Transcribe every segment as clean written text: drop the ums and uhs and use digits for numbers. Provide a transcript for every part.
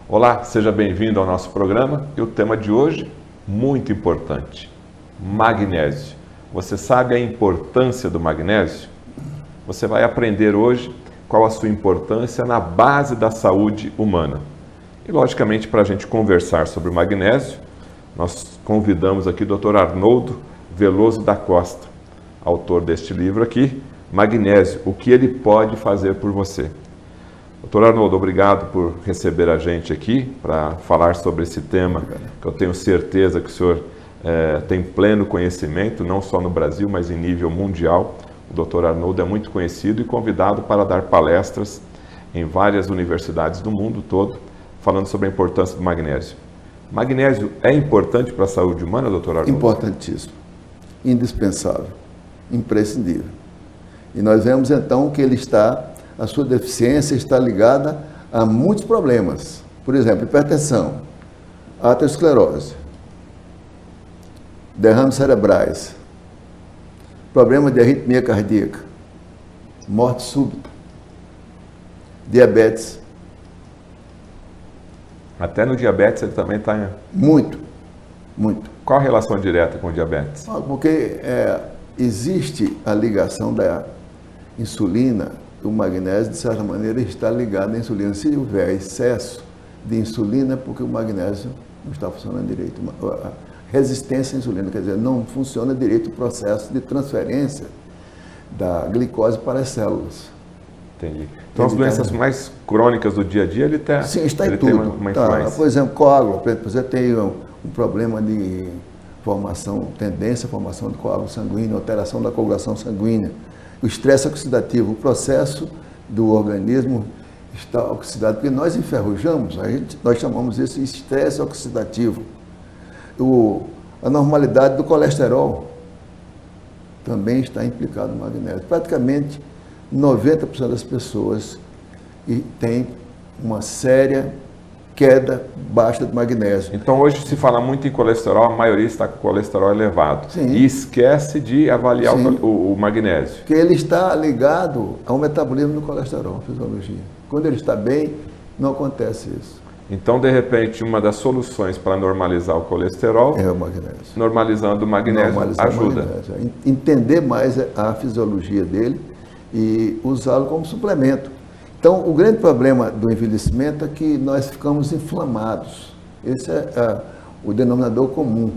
Olá, seja bem-vindo ao nosso programa e o tema de hoje, muito importante, magnésio. Você sabe a importância do magnésio? Você vai aprender hoje qual a sua importância na base da saúde humana. E, logicamente, para a gente conversar sobre o magnésio, nós convidamos aqui o Dr. Arnoldo Veloso da Costa, autor deste livro aqui, Magnésio, o que ele pode fazer por você. Dr. Arnoldo, obrigado por receber a gente aqui para falar sobre esse tema, que eu tenho certeza que o senhor tem pleno conhecimento, não só no Brasil, mas em nível mundial. O Dr. Arnoldo é muito conhecido e convidado para dar palestras em várias universidades do mundo todo, falando sobre a importância do magnésio. Magnésio é importante para a saúde humana, Dr. Arnoldo? Importantíssimo, indispensável, imprescindível. E nós vemos então que a sua deficiência está ligada a muitos problemas. Por exemplo, hipertensão, aterosclerose, derrames cerebrais, problema de arritmia cardíaca, morte súbita, diabetes. Até no diabetes ele também está... Muito. Qual a relação direta com o diabetes? Porque existe a ligação da insulina. O magnésio, de certa maneira, está ligado à insulina. Se houver excesso de insulina, é porque o magnésio não está funcionando direito. A resistência à insulina, quer dizer, não funciona direito o processo de transferência da glicose para as células. Entendi. Então, as doenças mais crônicas do dia a dia, ele tem uma influência. Por exemplo, coágulo. Você tem um problema de tendência à formação de coágulo sanguíneo, alteração da coagulação sanguínea. O estresse oxidativo, o processo do organismo está oxidado, porque nós enferrujamos, nós chamamos isso de estresse oxidativo. A normalidade do colesterol também está implicado no magnésio. Praticamente 90% das pessoas têm uma séria queda baixa de magnésio. Então, hoje se fala muito em colesterol, a maioria está com colesterol elevado. Sim. E esquece de avaliar o magnésio. Que ele está ligado ao metabolismo do colesterol, fisiologia. Quando ele está bem, não acontece isso. Então, de repente, uma das soluções para normalizar o colesterol é o magnésio. Normalizando o magnésio ajuda. O magnésio. Entender mais a fisiologia dele e usá-lo como suplemento. Então, o grande problema do envelhecimento é que nós ficamos inflamados. Esse é o denominador comum.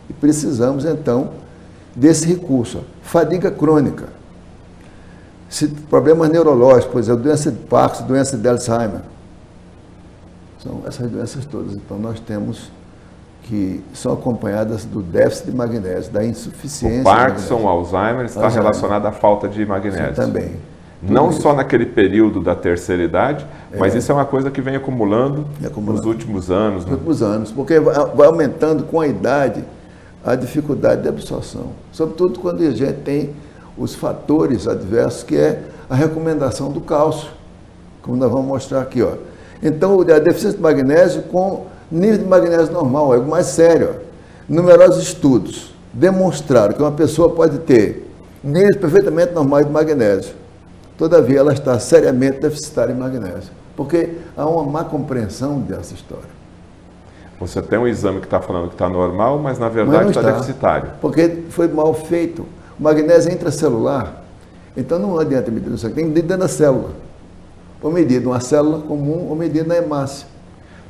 E precisamos, então, desse recurso. Fadiga crônica, problemas neurológicos, por exemplo, doença de Parkinson, doença de Alzheimer. São essas doenças todas. Então, nós temos que são acompanhadas do déficit de magnésio, da insuficiência. O Parkinson, o Alzheimer está relacionado à falta de magnésio. Sim, também. Não só naquele período da terceira idade, mas isso é uma coisa que vem acumulando nos últimos anos. Nos últimos anos, porque vai aumentando com a idade a dificuldade de absorção. Sobretudo quando a gente tem os fatores adversos, que é a recomendação do cálcio, como nós vamos mostrar aqui. Então, a deficiência de magnésio com nível de magnésio normal, é o mais sério. Numerosos estudos demonstraram que uma pessoa pode ter níveis perfeitamente normais de magnésio. Todavia, ela está seriamente deficitária em magnésio, porque há uma má compreensão dessa história. Você tem um exame que está falando que está normal, mas na verdade está deficitário. Porque foi mal feito. O magnésio é intracelular, então não adianta medir isso aqui, tem que medir dentro da célula. Ou medir numa célula comum, ou medir na hemácia.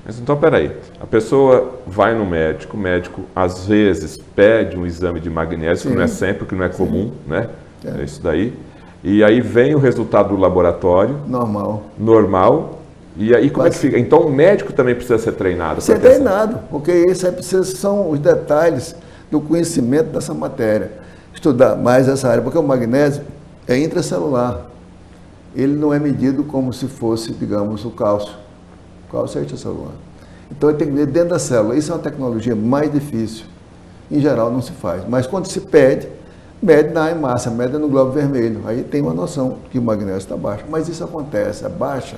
Mas então, peraí, a pessoa vai no médico, o médico às vezes pede um exame de magnésio, que não é sempre, que não é comum, né? É isso daí. E aí vem o resultado do laboratório. Normal. E aí como é que fica? Então o médico também precisa ser treinado. Ser treinado, porque isso são os detalhes do conhecimento dessa matéria. Estudar mais essa área, porque o magnésio é intracelular. Ele não é medido como se fosse, digamos, o cálcio. O cálcio é intracelular. Então ele tem que medir dentro da célula. Isso é uma tecnologia mais difícil. Em geral não se faz. Mas quando se pede, mede na hemácia, mede no globo vermelho. Aí tem uma noção que o magnésio está baixo. Mas isso acontece, baixa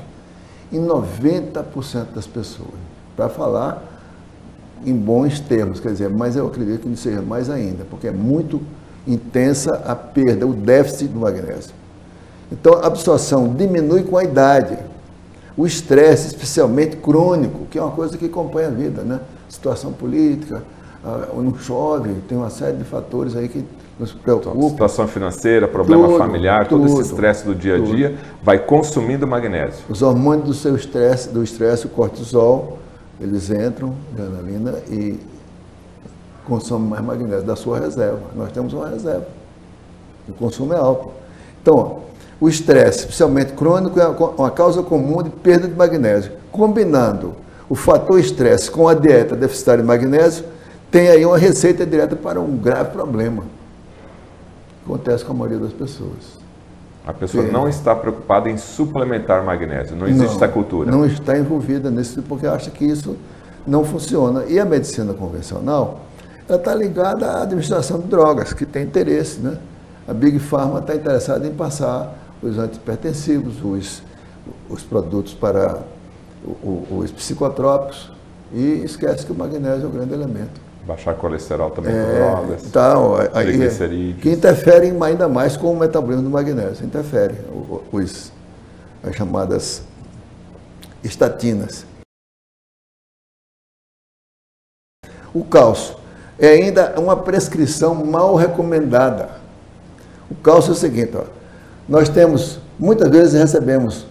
em 90% das pessoas. Para falar em bons termos, quer dizer, mas eu acredito que não seja mais ainda, porque é muito intensa a perda, o déficit do magnésio. Então, a absorção diminui com a idade. O estresse, especialmente crônico, que é uma coisa que acompanha a vida, né? Situação política, não chove, tem uma série de fatores aí que nos preocupam. Situação financeira, problema familiar, todo esse estresse do dia a dia vai consumindo magnésio. Os hormônios do estresse, o cortisol, eles entram, adrenalina, e consomem mais magnésio da sua reserva. Nós temos uma reserva. O consumo é alto. Então, o estresse, especialmente crônico, é uma causa comum de perda de magnésio. Combinando o fator estresse com a dieta deficitária de magnésio, tem aí uma receita direta para um grave problema. Acontece com a maioria das pessoas. A pessoa não está preocupada em suplementar magnésio, não existe essa cultura. Não está envolvida nisso, porque acha que isso não funciona. E a medicina convencional, ela está ligada à administração de drogas, que tem interesse, né? A Big Pharma está interessada em passar os antihipertensivos, os produtos para os psicotrópicos, e esquece que o magnésio é o grande elemento. Baixar colesterol também com drogas, então, triglicerídeos. Que interferem ainda mais com o metabolismo do magnésio, interferem as chamadas estatinas. O cálcio é ainda uma prescrição mal recomendada. O cálcio é o seguinte, ó, nós temos, muitas vezes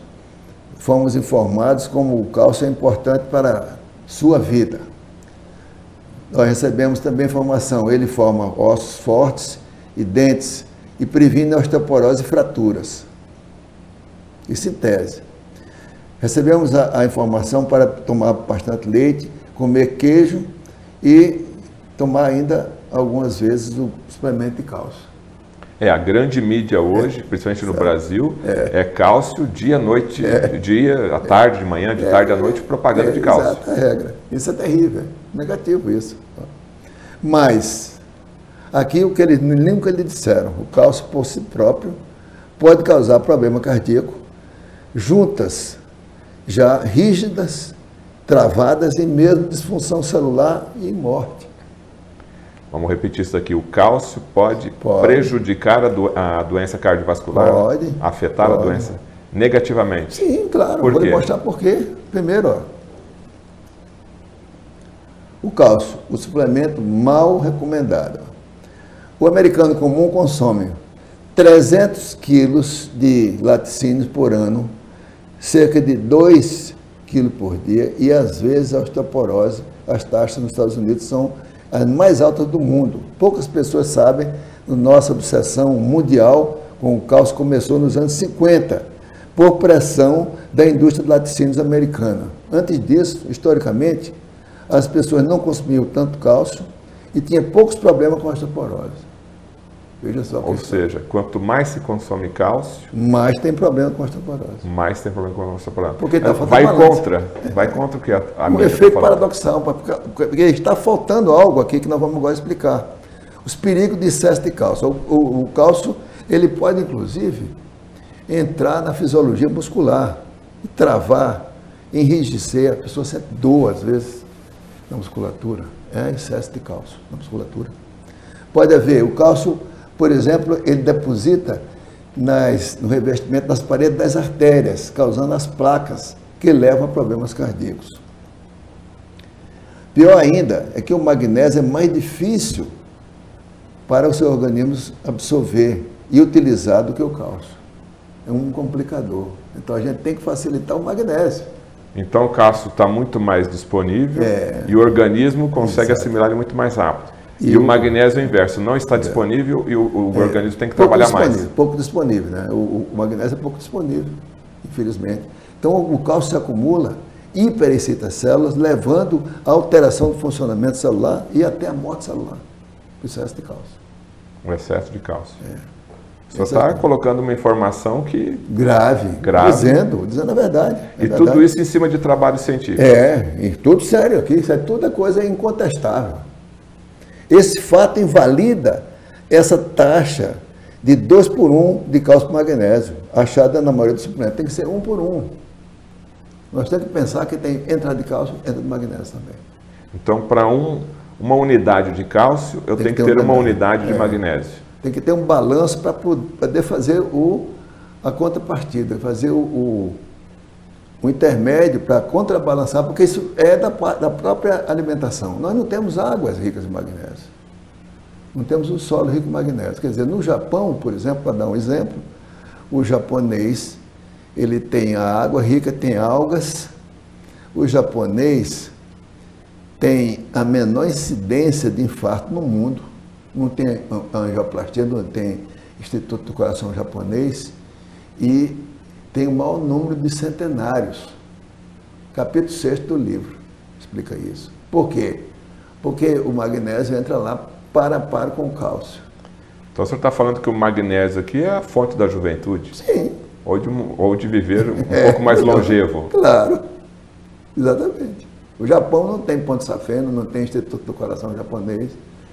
fomos informados como o cálcio é importante para a sua vida. Nós recebemos também informação, ele forma ossos fortes e dentes e previne osteoporose e fraturas. Isso em tese. Recebemos a informação para tomar bastante leite, comer queijo e tomar ainda algumas vezes o suplemento de cálcio. A grande mídia hoje, principalmente no Brasil, é cálcio dia, noite, dia, à tarde, de manhã, de tarde à noite, propaganda de cálcio. Exato, a regra. Isso é terrível, negativo isso. Mas, aqui o que eles nunca lhe disseram, o cálcio por si próprio pode causar problema cardíaco, juntas já rígidas, travadas e mesmo disfunção celular e morte. Vamos repetir isso aqui. O cálcio pode prejudicar a doença cardiovascular? Pode. Afetar a doença negativamente? Sim, claro. Por quê? Vou lhe mostrar por quê. Primeiro, ó, o cálcio, o suplemento mal recomendado. O americano comum consome 300 quilos de laticínios por ano, cerca de 2 quilos por dia, e às vezes a osteoporose, as taxas nos Estados Unidos são as mais altas do mundo. Poucas pessoas sabem, nossa obsessão mundial com o cálcio começou nos anos 50, por pressão da indústria de laticínios americana. Antes disso, historicamente, as pessoas não consumiam tanto cálcio e tinham poucos problemas com a osteoporose. Veja só. Ou seja, quanto mais se consome cálcio, mais tem problema com a osteoporose. Mais tem problema com a osteoporose. Porque tá vai contra o que a um efeito paradoxal, porque está faltando algo aqui que nós vamos agora explicar. Os perigos de excesso de cálcio. O cálcio, ele pode, inclusive, entrar na fisiologia muscular e travar, enrijecer, a pessoa sente dor, às vezes, na musculatura. É excesso de cálcio na musculatura. Pode haver o cálcio, por exemplo, ele deposita no revestimento das paredes das artérias, causando as placas que levam a problemas cardíacos. Pior ainda é que o magnésio é mais difícil para o seu organismo absorver e utilizar do que o cálcio. É um complicador. Então a gente tem que facilitar o magnésio. Então o cálcio está muito mais disponível e o organismo consegue assimilar ele muito mais rápido. E o magnésio é o inverso, não está disponível e o organismo tem que trabalhar mais. Pouco disponível, né? O magnésio é pouco disponível, infelizmente. Então o cálcio se acumula, hiperexcita as células, levando à alteração do funcionamento celular e até a morte celular. O excesso de cálcio. O excesso de cálcio. Você está colocando uma informação que... Grave. Dizendo a verdade. Tudo isso em cima de trabalho científico. E tudo sério aqui, isso toda coisa é incontestável. Esse fato invalida essa taxa de 2 por 1 de cálcio por magnésio, achada na maioria dos suplementos. Tem que ser 1 por 1. Nós temos que pensar que tem entrada de cálcio, entra de magnésio também. Então, para uma unidade de cálcio, eu tenho que ter uma unidade de magnésio. Tem que ter um balanço para poder fazer a contrapartida, fazer um intermédio para contrabalançar, porque isso é da própria alimentação. Nós não temos águas ricas em magnésio. Não temos um solo rico em magnésio. Quer dizer, no Japão, por exemplo, para dar um exemplo, o japonês, ele tem a água rica, tem algas. O japonês tem a menor incidência de infarto no mundo. Não tem angioplastia, não tem Instituto do Coração japonês. E tem o maior número de centenários. Capítulo 6 do livro explica isso. Por quê? Porque o magnésio entra lá para com o cálcio. Então o senhor está falando que o magnésio aqui é a fonte da juventude? Sim. Ou de viver um pouco mais longevo? Claro, exatamente. O Japão não tem ponto safeno, não tem Instituto do Coração japonês,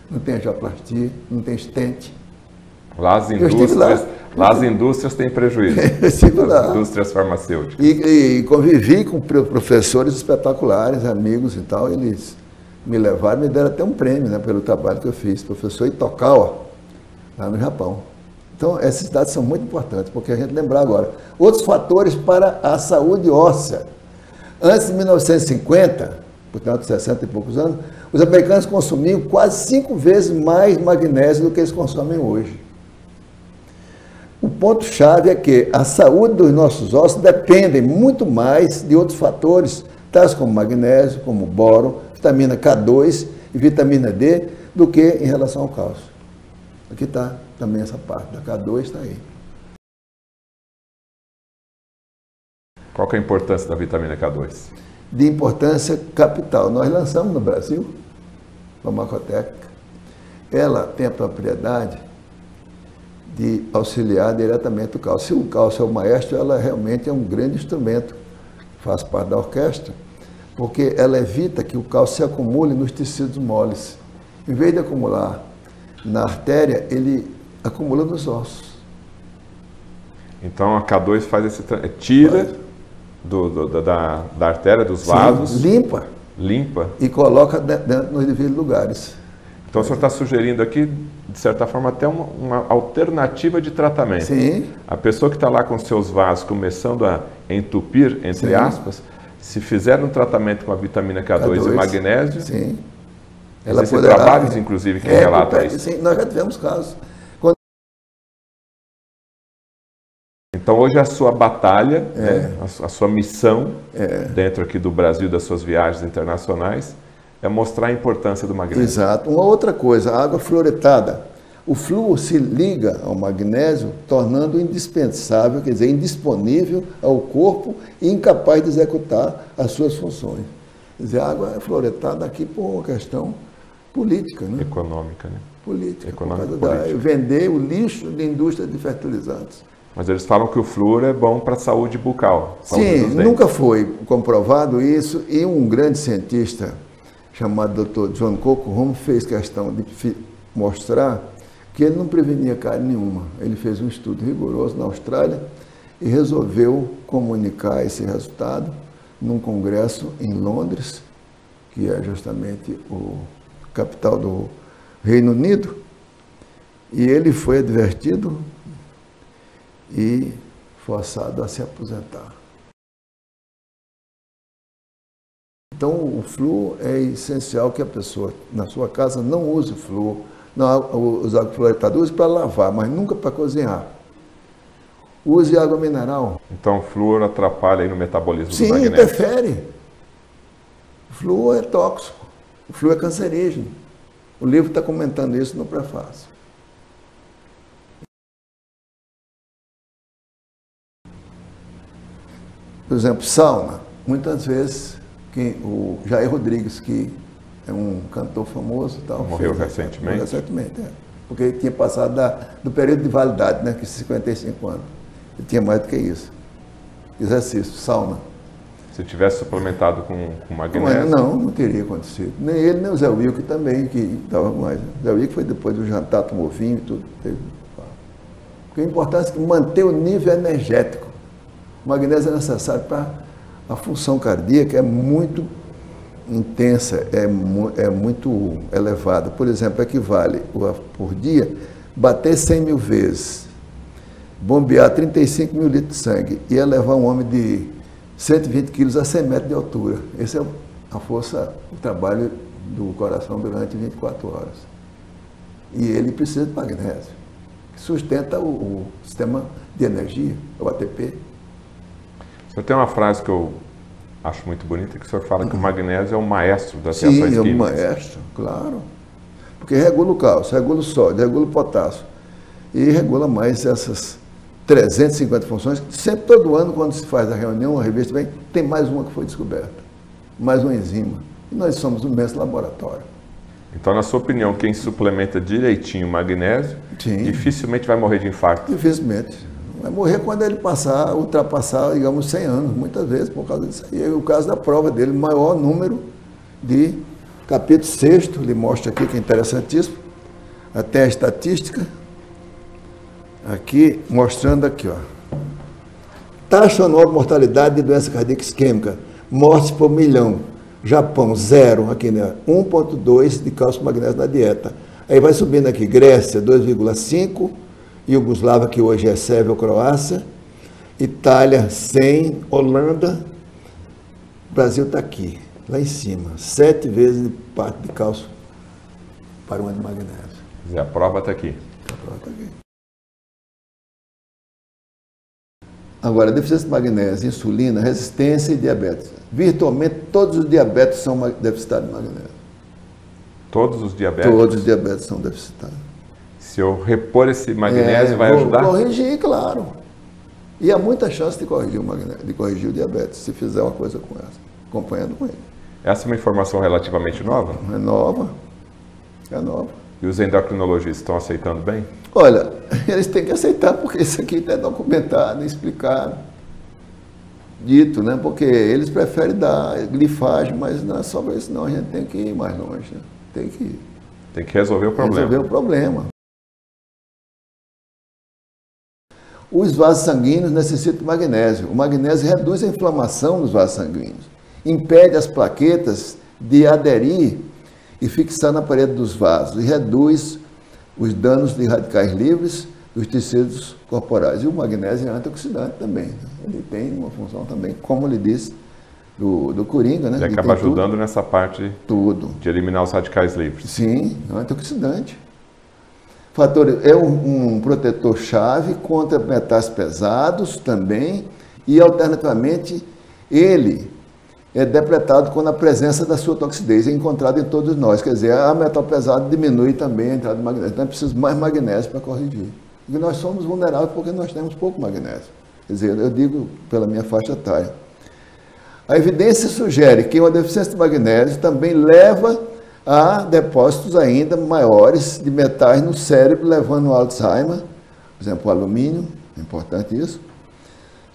não tem angioplastia, não tem stent. Lá as indústrias têm prejuízo. As indústrias farmacêuticas. E convivi com professores espetaculares, amigos e tal. Eles me levaram, me deram até um prêmio, né, pelo trabalho que eu fiz. Professor Itokawa, lá no Japão. Então, esses dados são muito importantes, porque a gente lembrar agora. Outros fatores para a saúde óssea. Antes de 1950, portanto, 60 e poucos anos, os americanos consumiam quase 5 vezes mais magnésio do que eles consomem hoje. O ponto-chave é que a saúde dos nossos ossos depende muito mais de outros fatores, tais como magnésio, como boro, vitamina K2 e vitamina D, do que em relação ao cálcio. Aqui está também essa parte, da K2 está aí. Qual que é a importância da vitamina K2? De importância capital. Nós lançamos no Brasil, farmacotécnica. Ela tem a propriedade de auxiliar diretamente o cálcio. Se o cálcio é o maestro, ela realmente é um grande instrumento, faz parte da orquestra, porque ela evita que o cálcio se acumule nos tecidos moles. Em vez de acumular na artéria, ele acumula nos ossos. Então a K2 faz esse... tira da artéria, dos vasos. Sim, limpa. E coloca dentro nos devidos lugares. Então o senhor está sugerindo aqui, de certa forma, até uma alternativa de tratamento. Sim. A pessoa que está lá com seus vasos começando a entupir, entre aspas, se fizer um tratamento com a vitamina K2 e magnésio, sim. Existem trabalhos, inclusive, que relatam isso. Sim, nós já tivemos casos. Então hoje a sua batalha, né, a sua missão dentro aqui do Brasil, das suas viagens internacionais, é mostrar a importância do magnésio. Exato. Uma outra coisa, a água fluoretada. O flúor se liga ao magnésio, tornando indispensável, quer dizer, indisponível ao corpo e incapaz de executar as suas funções. Quer dizer, a água é fluoretada aqui por uma questão política, né? Econômica, né? Política. Econômica, por causa política. Vender o lixo de indústria de fertilizantes. Mas eles falam que o flúor é bom para a saúde bucal. Sim, nunca foi comprovado isso, e um grande cientista chamado Dr. John Cockrum fez questão de mostrar que ele não prevenia cárie nenhuma. Ele fez um estudo rigoroso na Austrália e resolveu comunicar esse resultado num congresso em Londres, que é justamente o capital do Reino Unido, e ele foi advertido e forçado a se aposentar. Então, o flúor é essencial que a pessoa, na sua casa, não use flúor, não use água fluoretada, use para lavar, mas nunca para cozinhar. Use água mineral. Então, o flúor atrapalha aí no metabolismo do magnésio? Sim, interfere. O flúor é tóxico, o flúor é cancerígeno. O livro está comentando isso no prefácio. Por exemplo, sauna. Muitas vezes, o Jair Rodrigues, que é um cantor famoso, tal, morreu recentemente. Morreu recentemente, porque ele tinha passado do período de validade, né, que 55 anos. Ele tinha mais do que isso. Exercício, sauna. Se tivesse suplementado com magnésio? Não teria acontecido. Nem ele, nem o Zé Wilke também, que estava mais. O Zé Wilke foi depois do jantar, tomou vinho e tudo. Porque a importância é manter o nível energético. O magnésio é necessário para a função cardíaca, é muito intensa, é muito elevada. Por exemplo, equivale por dia bater 100 mil vezes, bombear 35 mil litros de sangue e elevar um homem de 120 quilos a 100 metros de altura. Essa é a força, o trabalho do coração durante 24 horas. E ele precisa de magnésio, que sustenta o sistema de energia, o ATP. O senhor tem uma frase que eu acho muito bonita, que o senhor fala que o magnésio é o maestro das reações químicas. Sim, é o maestro, claro. Porque regula o cálcio, regula o sódio, regula o potássio. E regula mais essas 350 funções. Sempre, todo ano, quando se faz a reunião, a revista vem, tem mais uma que foi descoberta. Mais uma enzima. E nós somos um imenso laboratório. Então, na sua opinião, quem suplementa direitinho o magnésio, dificilmente vai morrer de infarto? Dificilmente. Vai morrer quando ele ultrapassar, digamos, 100 anos, muitas vezes, por causa disso aí. É o caso da prova dele, o maior número de capítulo 6º, ele mostra aqui, que é interessantíssimo, até a estatística, aqui, mostrando aqui, ó. Taxa anual de mortalidade de doença cardíaca isquêmica, mortes por milhão. Japão, 0, aqui, né? 1,2 de cálcio e magnésio na dieta. Aí vai subindo aqui, Grécia, 2,5, Iugoslávia, que hoje é Sérvia ou Croácia, Itália, 100, Holanda, Brasil está aqui, lá em cima, 7 vezes de parte de cálcio para um de magnésio. Quer dizer, a prova está aqui. A prova está aqui. Agora, deficiência de magnésio, insulina, resistência e diabetes. Virtualmente todos os diabetes são deficitários de magnésio. Todos os diabetes? Todos os diabetes são deficitários. Se eu repor esse magnésio, vai ajudar? Corrigir, claro. E há muita chance de corrigir o magnésio, de corrigir o diabetes, se fizer uma coisa com essa, acompanhando com ele. Essa é uma informação relativamente nova? É nova. É nova. E os endocrinologistas estão aceitando bem? Olha, eles têm que aceitar, porque isso aqui está documentado, explicado, dito, né? Porque eles preferem dar glifagem, mas não é só para isso, não. A gente tem que ir mais longe, né? Tem que resolver o problema. Resolver o problema. Os vasos sanguíneos necessitam de magnésio. O magnésio reduz a inflamação nos vasos sanguíneos, impede as plaquetas de aderir e fixar na parede dos vasos e reduz os danos de radicais livres dos tecidos corporais. E o magnésio é antioxidante também. Ele tem uma função também, como ele disse, do Coringa, né? Ele acaba ajudando nessa parte de eliminar os radicais livres. Sim, é um antioxidante. É um protetor-chave contra metais pesados também e, alternativamente, ele é depletado quando a presença da sua toxidez é encontrada em todos nós. Quer dizer, a metal pesado diminui também a entrada de magnésio. Então, é preciso mais magnésio para corrigir. E nós somos vulneráveis porque nós temos pouco magnésio. Quer dizer, eu digo pela minha faixa etária. A evidência sugere que uma deficiência de magnésio também leva a depósitos ainda maiores de metais no cérebro, levando ao Alzheimer, por exemplo, o alumínio, é importante isso,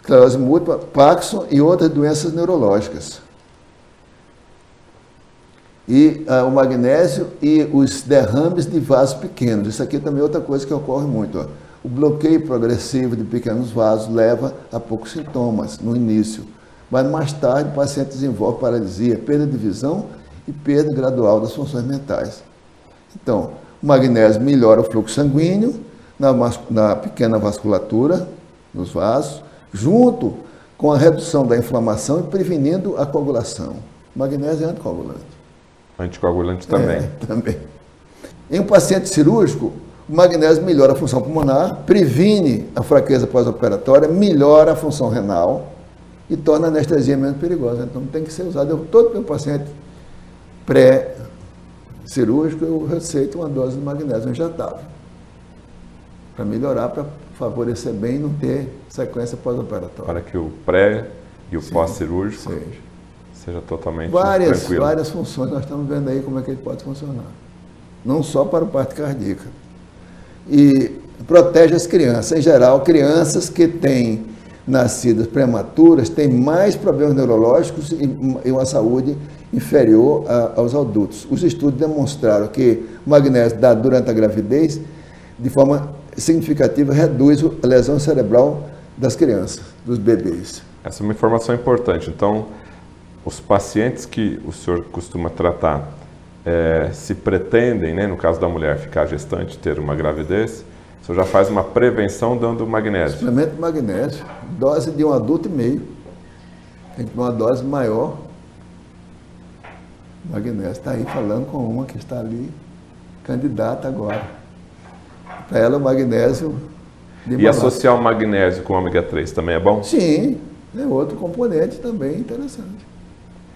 esclerose múltipla, Parkinson e outras doenças neurológicas. E o magnésio e os derrames de vasos pequenos. Isso aqui também é outra coisa que ocorre muito. Ó. O bloqueio progressivo de pequenos vasos leva a poucos sintomas no início, mas mais tarde o paciente desenvolve paralisia, perda de visão e perda gradual das funções mentais. Então, o magnésio melhora o fluxo sanguíneo na pequena vasculatura, nos vasos, junto com a redução da inflamação e prevenindo a coagulação. O magnésio é anticoagulante. Anticoagulante também. Também. Em um paciente cirúrgico, o magnésio melhora a função pulmonar, previne a fraqueza pós-operatória, melhora a função renal e torna a anestesia menos perigosa. Então, tem que ser usado. Todo meu paciente pré-cirúrgico, eu receito uma dose de magnésio injetável para melhorar, para favorecer bem e não ter sequência pós-operatória. Para que o pré e o pós-cirúrgico seja totalmente tranquilo. Várias funções, nós estamos vendo aí como é que ele pode funcionar. Não só para o parte cardíaco. E protege as crianças. Em geral, crianças que têm nascidas prematuras têm mais problemas neurológicos e uma saúde inferior aos adultos. Os estudos demonstraram que o magnésio dado durante a gravidez, de forma significativa, reduz a lesão cerebral das crianças, dos bebês. Essa é uma informação importante. Então, os pacientes que o senhor costuma tratar, se pretendem, né, no caso da mulher, ficar gestante, ter uma gravidez, o senhor já faz uma prevenção dando magnésio? Suplemento de magnésio, dose de 1,5 adulto. a gente tem uma dose maior. Magnésio está aí falando com uma que está ali, candidata agora. Para ela, o magnésio de E associar o magnésio com o ômega 3 também é bom? Sim, é outro componente também interessante.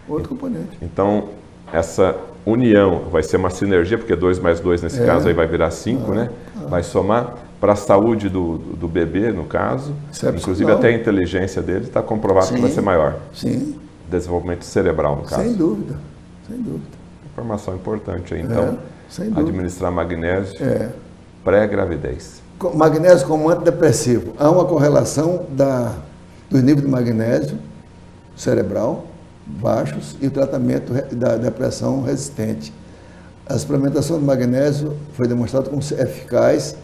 Outro componente. Então, essa união vai ser uma sinergia, porque 2 mais 2 nesse caso aí vai virar 5, né? Vai somar para a saúde do bebê, no caso. Inclusive até a inteligência dele está comprovado que vai ser maior. Sim. Desenvolvimento cerebral, no caso. Sem dúvida, sem dúvida. Informação importante aí, então. Sem dúvida. Administrar magnésio pré-gravidez. Magnésio como antidepressivo. Há uma correlação dos níveis de magnésio cerebral baixos e o tratamento da depressão resistente. A suplementação de magnésio foi demonstrada como eficaz,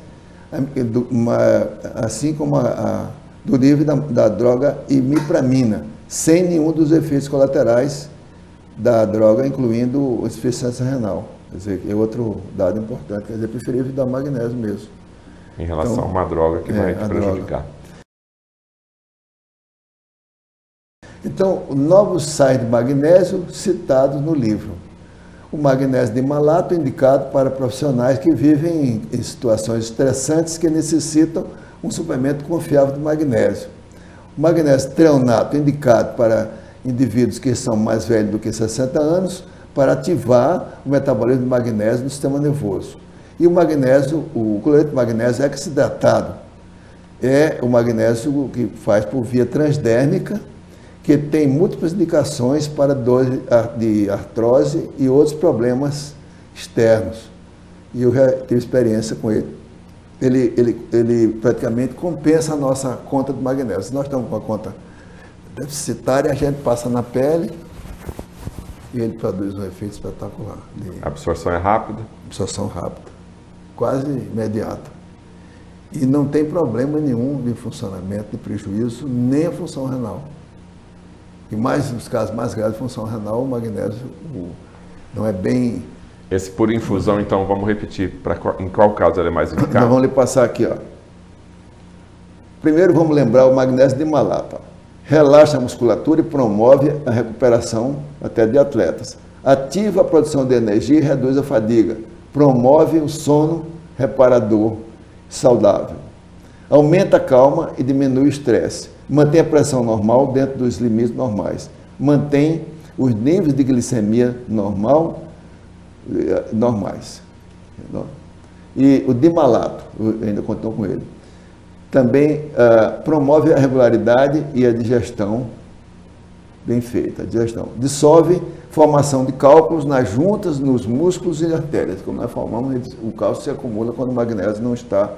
assim como do nível da droga imipramina, sem nenhum dos efeitos colaterais da droga, incluindo insuficiência renal. Quer dizer, é outro dado importante, quer dizer, é preferível dar magnésio mesmo. Em relação a uma droga que vai te prejudicar. Então, novos sais de magnésio citados no livro. O magnésio de malato indicado para profissionais que vivem em situações estressantes que necessitam um suplemento confiável de magnésio. O magnésio treonato indicado para indivíduos que são mais velhos do que 60 anos para ativar o metabolismo de magnésio no sistema nervoso. E o magnésio, o cloreto de magnésio hexidratado é o magnésio que faz por via transdérmica, que tem múltiplas indicações para dores de artrose e outros problemas externos. E eu já tive experiência com ele. Ele praticamente compensa a nossa conta de magnésio. Se nós estamos com a conta deficitária, a gente passa na pele e ele produz um efeito espetacular. A absorção é rápida? Absorção rápida, quase imediata. E não tem problema nenhum de funcionamento, de prejuízo, nem a função renal. E mais nos casos mais graves de função renal, o magnésio não é bem... Esse por infusão, então, vamos repetir, em qual caso ele é mais indicado? Nós vamos lhe passar aqui, ó. Primeiro vamos lembrar o magnésio de malato. Relaxa a musculatura e promove a recuperação até de atletas. Ativa a produção de energia e reduz a fadiga. Promove o sono reparador saudável. Aumenta a calma e diminui o estresse. Mantém a pressão normal dentro dos limites normais. Mantém os níveis de glicemia normais. E o dimalato, eu ainda continuo com ele, também promove a regularidade e a digestão bem feita. A digestão. Dissolve formação de cálculos nas juntas, nos músculos e artérias. Como nós formamos, o cálculo se acumula quando o magnésio não está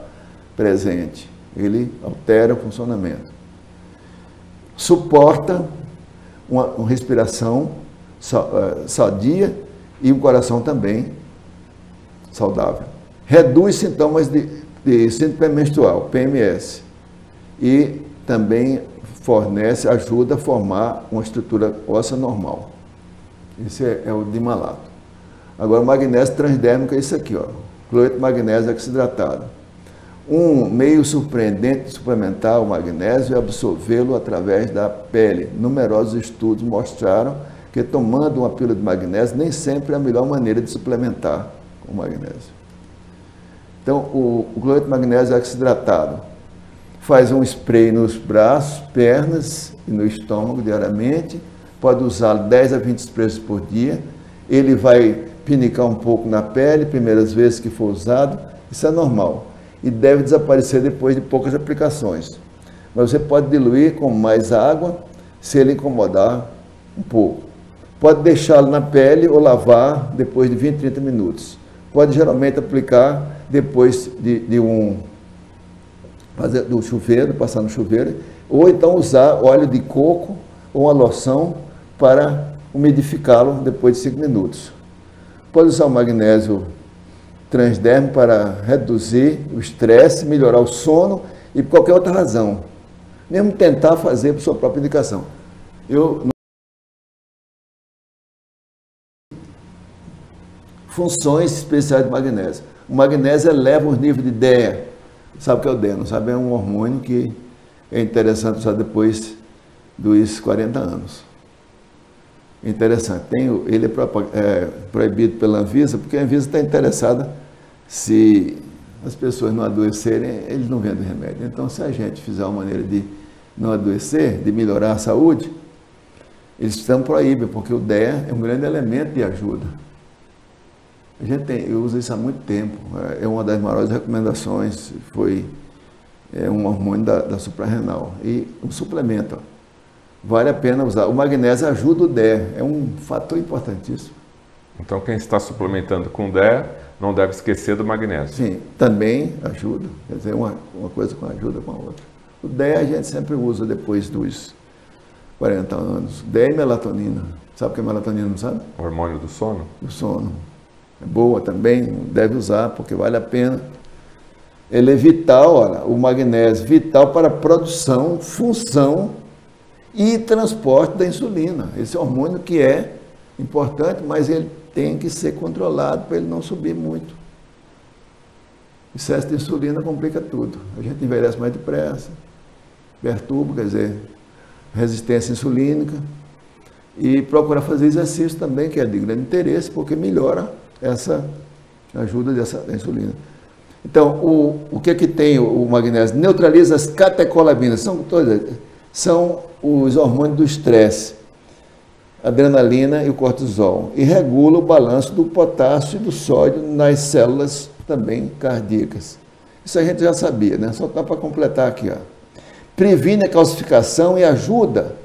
presente. Ele altera o funcionamento. Suporta uma respiração sadia e um coração também saudável. Reduz sintomas de síndrome pré-menstrual, PMS, e também ajuda a formar uma estrutura óssea normal. Esse é o dimalato. Agora, o magnésio transdérmico é isso aqui, ó, cloreto de magnésio hexidratado. Um meio surpreendente de suplementar o magnésio é absorvê-lo através da pele. Numerosos estudos mostraram que tomando uma pílula de magnésio nem sempre é a melhor maneira de suplementar o magnésio. Então, o cloreto de magnésio hexidratado faz um spray nos braços, pernas e no estômago diariamente. Pode usar 10 a 20 sprays por dia. Ele vai pinicar um pouco na pele, primeiras vezes que for usado. Isso é normal. E deve desaparecer depois de poucas aplicações. Mas você pode diluir com mais água, se ele incomodar um pouco. Pode deixá-lo na pele ou lavar depois de 20, 30 minutos. Pode geralmente aplicar depois do chuveiro, passar no chuveiro, ou então usar óleo de coco ou uma loção para umidificá-lo depois de 5 minutos. Pode usar o magnésio transdérmico para reduzir o estresse, melhorar o sono e por qualquer outra razão. Mesmo tentar fazer por sua própria indicação. Funções especiais do magnésio. O magnésio eleva os níveis de DEA. Sabe o que é o DEA? Não sabe? É um hormônio que é interessante usar depois dos 40 anos. interessante. Ele é proibido pela Anvisa, porque a Anvisa está interessada se as pessoas não adoecerem, eles não vendem remédio. Então, se a gente fizer uma maneira de não adoecer, de melhorar a saúde, eles estão proíbem, porque o DEA é um grande elemento de ajuda. Eu uso isso há muito tempo. É uma das maiores recomendações, foi um hormônio da suprarrenal. E um suplemento, vale a pena usar. O magnésio ajuda o DEA, é um fator importantíssimo. Então, quem está suplementando com DEA não deve esquecer do magnésio. Sim, também ajuda. Quer dizer, uma coisa ajuda com a outra. O DEA a gente sempre usa depois dos 40 anos. DEA e melatonina. Sabe o que é melatonina, não sabe? O hormônio do sono? Do sono. É boa também, deve usar, porque vale a pena. Ele é vital, olha, o magnésio, vital para a produção, função e transporte da insulina. Esse hormônio que é importante, mas ele tem que ser controlado para ele não subir muito. Excesso de insulina complica tudo. A gente envelhece mais depressa, perturba, quer dizer, resistência insulínica. E procurar fazer exercício também, que é de grande interesse, porque melhora essa ajuda da insulina. Então, o que tem o magnésio? Neutraliza as catecolaminas, são os hormônios do estresse, adrenalina e o cortisol, e regula o balanço do potássio e do sódio nas células também cardíacas. Isso a gente já sabia, né? Só está para completar aqui, ó. Previne a calcificação e ajuda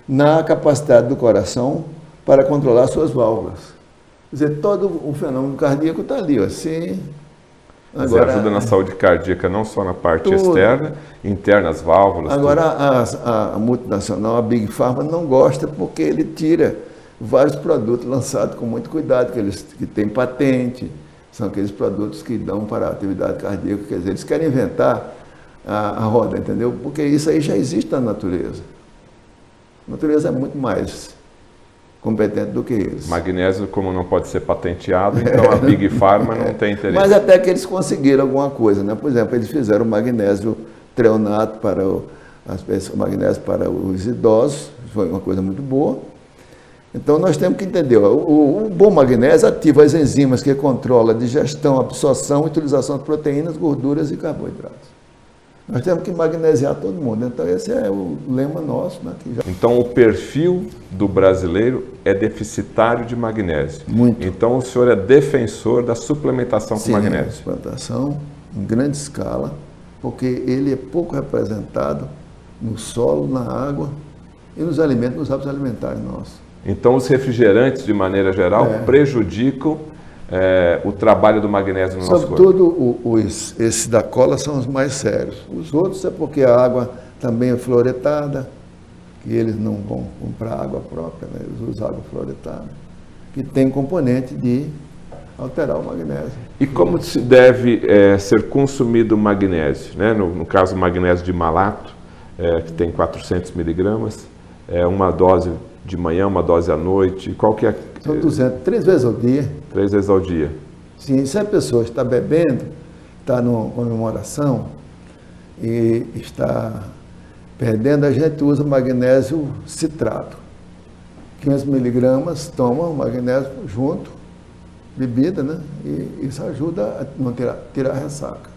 na capacidade do coração para controlar suas válvulas. Quer dizer, todo o fenômeno cardíaco está ali, ó, assim. Agora, ajuda na saúde cardíaca, não só na parte externa, interna, as válvulas. Agora, a multinacional, a Big Pharma, não gosta porque ele tira vários produtos lançados com muito cuidado, que têm patente, são aqueles produtos que dão para a atividade cardíaca, quer dizer, eles querem inventar a roda, entendeu? Porque isso aí já existe na natureza. A natureza é muito mais competente do que eles. Magnésio, como não pode ser patenteado, então a Big Pharma não tem interesse. Mas até que eles conseguiram alguma coisa, né? Por exemplo, eles fizeram o magnésio treonato para o magnésio para os idosos, foi uma coisa muito boa. Então nós temos que entender, o bom magnésio ativa as enzimas que controlam a digestão, absorção e utilização de proteínas, gorduras e carboidratos. Nós temos que magnesiar todo mundo. Então, esse é o lema nosso. Né, Então, o perfil do brasileiro é deficitário de magnésio. Muito. Então, o senhor é defensor da suplementação com magnésio. Suplementação em grande escala, porque ele é pouco representado no solo, na água e nos alimentos, nos hábitos alimentares nossos. Então, os refrigerantes, de maneira geral, prejudicam o trabalho do magnésio no nosso corpo. Sobretudo, esses da cola são os mais sérios. Os outros é porque a água também é fluoretada, que eles não vão comprar água própria, né? Eles usam água fluoretada, que tem componente de alterar o magnésio. E como se deve ser consumido o magnésio? Né? No caso, o magnésio de malato, que tem 400 miligramas, uma dose de manhã, uma dose à noite, qual que é? São 200, 3 vezes ao dia. 3 vezes ao dia. Sim, se a pessoa está bebendo, está numa comemoração e está perdendo, a gente usa magnésio citrato. 500 miligramas, toma o magnésio junto, bebida, né? E isso ajuda a não tirar a ressaca.